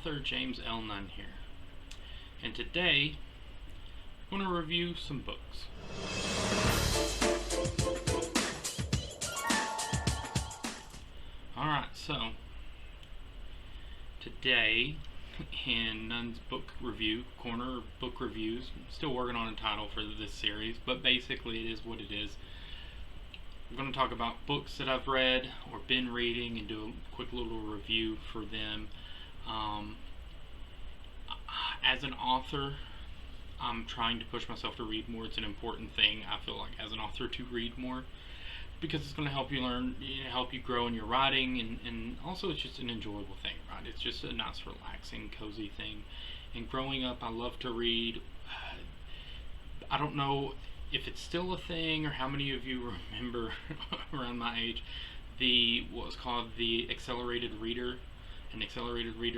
author James L. Nunn here, and today I'm going to review some books. Alright, so today in Nunn's book review, Corner Book Reviews, I'm still working on a title for this series, but basically it is what it is. I'm going to talk about books that I've read or been reading and do a quick little review for them. As an author, I'm trying to push myself to read more. It's an important thing, I feel like, as an author, to read more, because it's going to help you learn, help you grow in your writing, and also it's just an enjoyable thing, right? It's just a nice, relaxing, cozy thing. And growing up, I love to read. I don't know if it's still a thing or how many of you remember around my age what was called the accelerated reader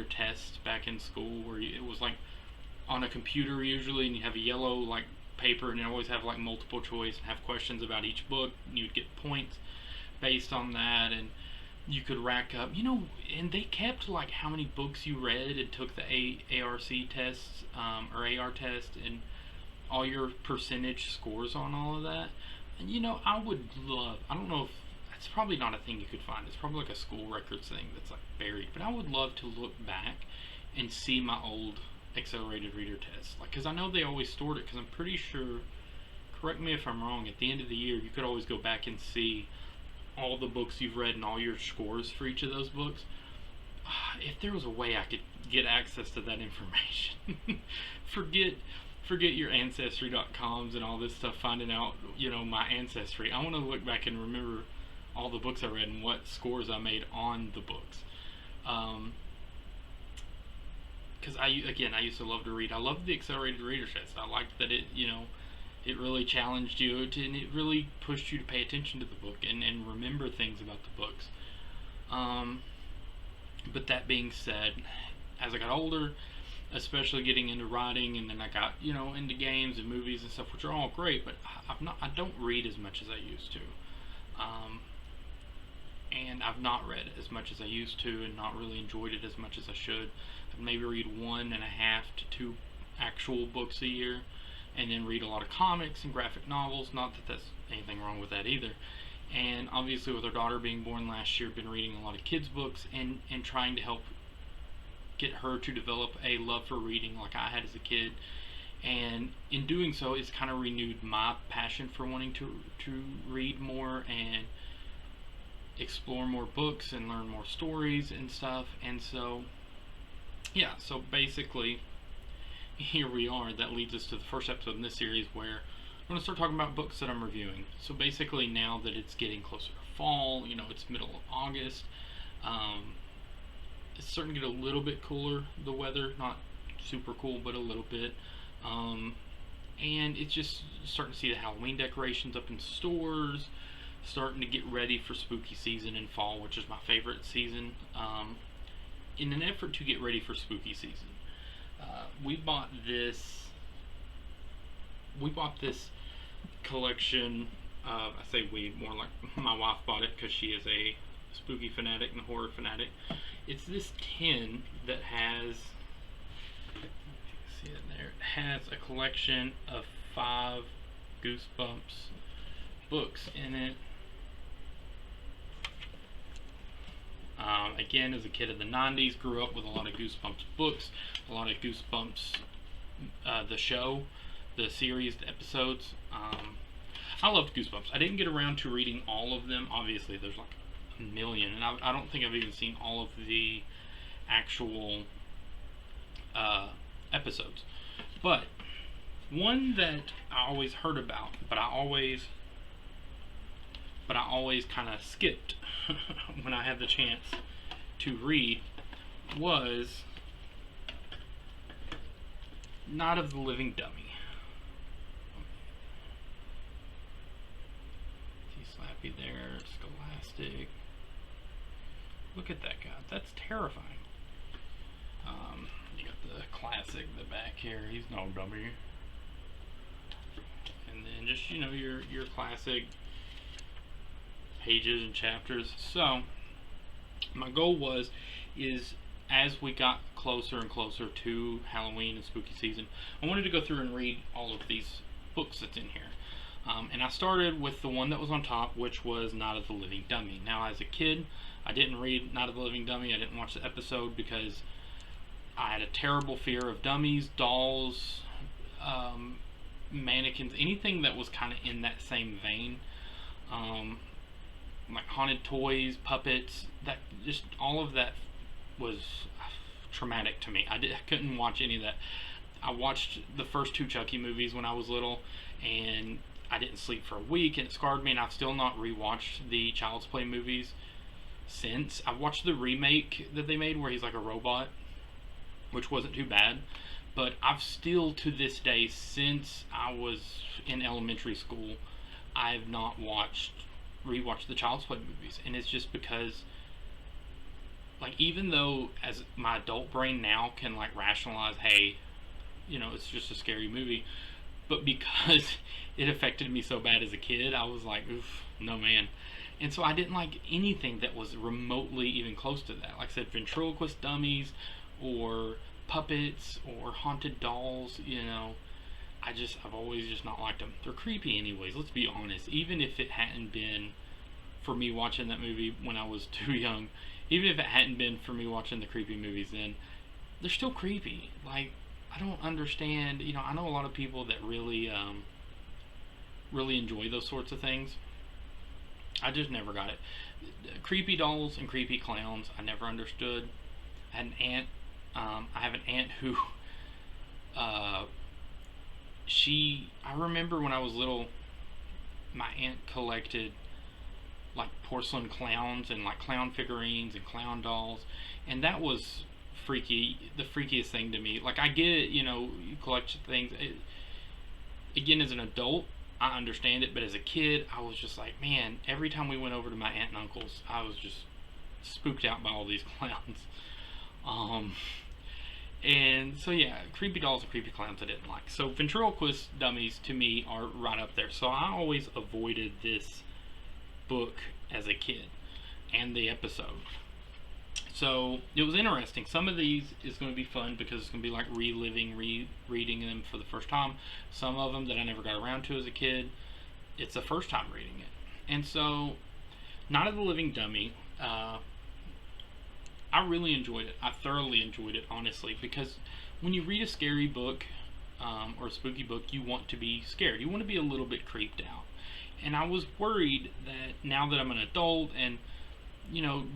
test back in school, where it was like on a computer usually, and you have a yellow like paper, and you always have like multiple choice and have questions about each book, and you'd get points based on that, and you could rack up, and they kept like how many books you read and took the ARC tests, or AR test, and all your percentage scores on all of that. And I would love, I don't know if it's probably not a thing you could find, it's probably like a school records thing that's like buried, but I would love to look back and see my old accelerated reader tests, like, because I know they always stored it, because I'm pretty sure, correct me if I'm wrong, at the end of the year you could always go back and see all the books you've read and all your scores for each of those books. If there was a way I could get access to that information, forget your ancestry.coms and all this stuff, finding out my ancestry. I want to look back and remember all the books I read and what scores I made on the books, because I used to love to read. I loved the accelerated reader test. I liked that it really challenged you and it really pushed you to pay attention to the book and remember things about the books. But that being said, as I got older, especially getting into writing, and then I got into games and movies and stuff, which are all great, but I don't read as much as I used to, and I've not read as much as I used to, and not really enjoyed it as much as I should. I'd maybe read 1.5 to 2 actual books a year, and then read a lot of comics and graphic novels. Not that there's anything wrong with that either. And obviously, with our daughter being born last year, I've been reading a lot of kids books and trying to help get her to develop a love for reading like I had as a kid. And in doing so, it's kind of renewed my passion for wanting to read more and explore more books and learn more stories and stuff. And so so basically here we are. That leads us to the first episode in this series, where I'm going to start talking about books that I'm reviewing. So basically, now that it's getting closer to fall, it's middle of August, it's starting to get a little bit cooler, the weather, not super cool, but a little bit, and it's just starting to see the Halloween decorations up in stores, starting to get ready for spooky season in fall, which is my favorite season. In an effort to get ready for spooky season, we bought this collection of, I say we, more like my wife bought it, because she is a spooky fanatic and horror fanatic. It's this tin that has, see it there, it has a collection of 5 Goosebumps books in it. Again, as a kid of the 90s, grew up with a lot of Goosebumps books, a lot of Goosebumps, the show, the series, the episodes. I loved Goosebumps. I didn't get around to reading all of them. Obviously, there's like a million, and I don't think I've even seen all of the actual episodes. But one that I always heard about, but I always kind of skipped when I had the chance to read, was Night of the Living Dummy. See Slappy there, Scholastic. Look at that guy. That's terrifying. You got the classic in the back here. He's no dummy. And then just your classic pages and chapters. So my goal is as we got closer and closer to Halloween and spooky season, I wanted to go through and read all of these books that's in here. And I started with the one that was on top, which was Night of the Living Dummy. Now, as a kid, I didn't read Night of the Living Dummy. I didn't watch the episode because I had a terrible fear of dummies, dolls, mannequins, anything that was kind of in that same vein. Like haunted toys, puppets, that just all of that was traumatic to me. I couldn't watch any of that. I watched the first two Chucky movies when I was little, and I didn't sleep for a week, and it scarred me. And I've still not rewatched the Child's Play movies since. I've watched the remake that they made where he's like a robot, which wasn't too bad. But I've still, to this day, since I was in elementary school, I've not rewatched the Child's Play movies. And it's just because, like, even though as my adult brain now can like rationalize, hey, it's just a scary movie, but because it affected me so bad as a kid, I was like, oof, no man. And so I didn't like anything that was remotely even close to that. Like I said, ventriloquist dummies or puppets or haunted dolls, I've always just not liked them. They're creepy anyways, let's be honest. Even if it hadn't been for me watching that movie when I was too young, even if it hadn't been for me watching the creepy movies then, they're still creepy. Like, I don't understand, I know a lot of people that really enjoy those sorts of things. I just never got it. Creepy dolls and creepy clowns, I never understood. I had an aunt, I have an aunt who, I remember when I was little, my aunt collected like porcelain clowns and like clown figurines and clown dolls, and that was the freakiest thing to me. Like, I get it, you collect things. Again, as an adult, I understand it, but as a kid, I was just like, man, every time we went over to my aunt and uncle's, I was just spooked out by all these clowns. And so yeah, creepy dolls and creepy clowns I didn't like. So ventriloquist dummies to me are right up there. So I always avoided this book as a kid and the episode. So it was interesting. Some of these is going to be fun because it's going to be like reading them for the first time. Some of them that I never got around to as a kid, it's the first time reading it. And so Night of the Living Dummy, I really enjoyed it. I thoroughly enjoyed it, honestly, because when you read a scary book or a spooky book, you want to be scared. You want to be a little bit creeped out. And I was worried that now that I'm an adult and,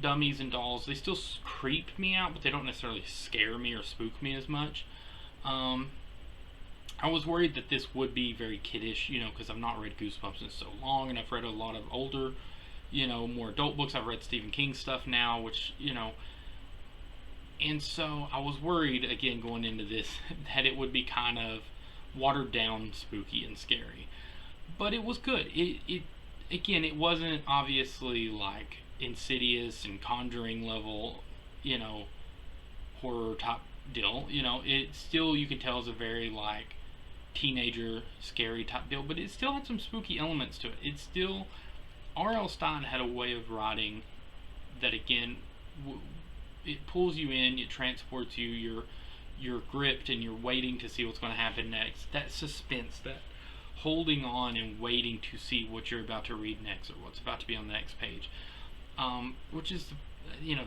dummies and dolls, they still creep me out, but they don't necessarily scare me or spook me as much. I was worried that this would be very kiddish, because I've not read Goosebumps in so long, and I've read a lot of older, more adult books. I've read Stephen King stuff now, which, and so I was worried, again, going into this, that it would be kind of watered down, spooky, and scary. But it was good. It wasn't obviously like Insidious and Conjuring level, horror type deal. It still, you can tell, is a very like teenager scary type deal, but it still had some spooky elements to it. It's still, R.L. Stein had a way of writing that, again, it pulls you in, it transports you, you're gripped and you're waiting to see what's going to happen next. That suspense, that holding on and waiting to see what you're about to read next or what's about to be on the next page, which is,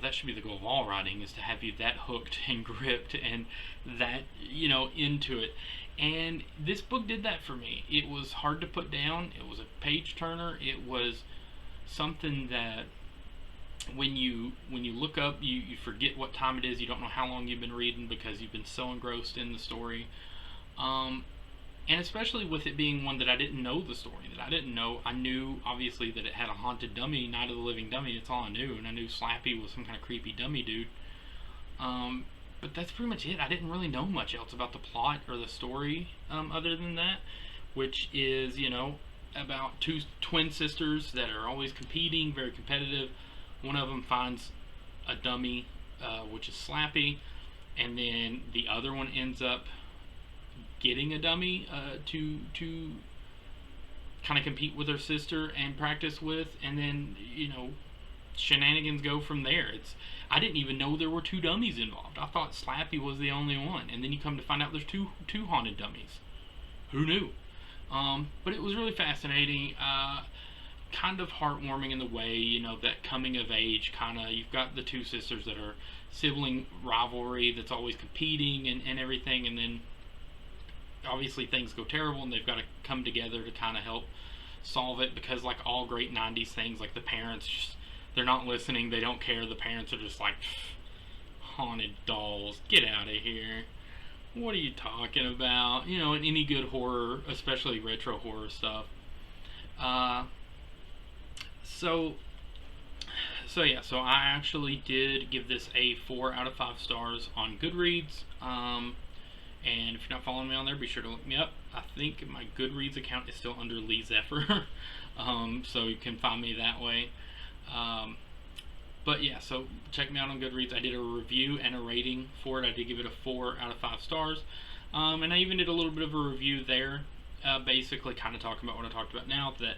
that should be the goal of all writing, is to have you that hooked and gripped and that, into it. And this book did that for me. It was hard to put down. It was a page turner. It was something that when you look up, you forget what time it is. You don't know how long you've been reading because you've been so engrossed in the story. And especially with it being one that I didn't know the story, that I didn't know. I knew, obviously, that it had a haunted dummy, Night of the Living Dummy. That's all I knew. And I knew Slappy was some kind of creepy dummy dude. But that's pretty much it. I didn't really know much else about the plot or the story other than that, which is, about two twin sisters that are always competing, very competitive. One of them finds a dummy, which is Slappy, and then the other one ends up getting a dummy to kind of compete with her sister and practice with, and then shenanigans go from there. I didn't even know there were two dummies involved. I thought Slappy was the only one, and then you come to find out there's two haunted dummies. Who knew? But it was really fascinating. Kind of heartwarming in the way, that coming of age kind of, you've got the two sisters that are sibling rivalry that's always competing and everything, and then obviously things go terrible and they've got to come together to kind of help solve it, because like all great 90s things, like the parents just, they're not listening, they don't care, the parents are just like, haunted dolls, get out of here, what are you talking about, in any good horror, especially retro horror stuff. So yeah, so I actually did give this a 4 out of 5 stars on Goodreads. And if you're not following me on there, be sure to look me up. I think my Goodreads account is still under Lee Zephyr, so you can find me that way. But yeah, so check me out on Goodreads. I did a review and a rating for it. I did give it a 4 out of 5 stars. And I even did a little bit of a review there, basically kind of talking about what I talked about now, that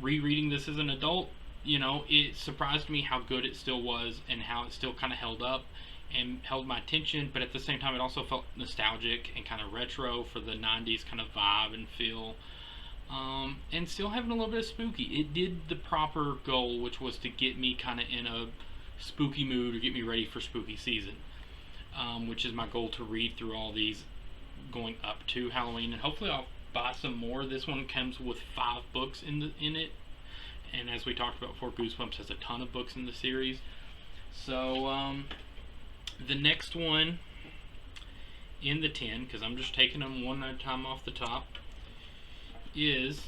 rereading this as an adult, it surprised me how good it still was and how it still kind of held up and held my attention, but at the same time it also felt nostalgic and kind of retro for the 90s kind of vibe and feel, and still having a little bit of spooky. It did the proper goal, which was to get me kind of in a spooky mood or get me ready for spooky season, which is my goal, to read through all these going up to Halloween, and hopefully I'll buy some more. This one comes with 5 books in it, and as we talked about before, Goosebumps has a ton of books in the series. So the next one in the 10, because I'm just taking them one at a time off the top, is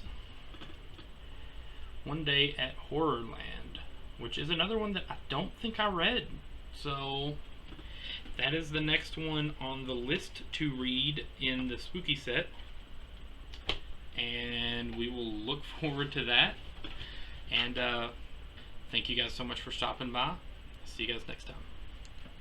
One Day at Horrorland, which is another one that I don't think I read. So that is the next one on the list to read in the spooky set, and we will look forward to that. And thank you guys so much for stopping by. See you guys next time.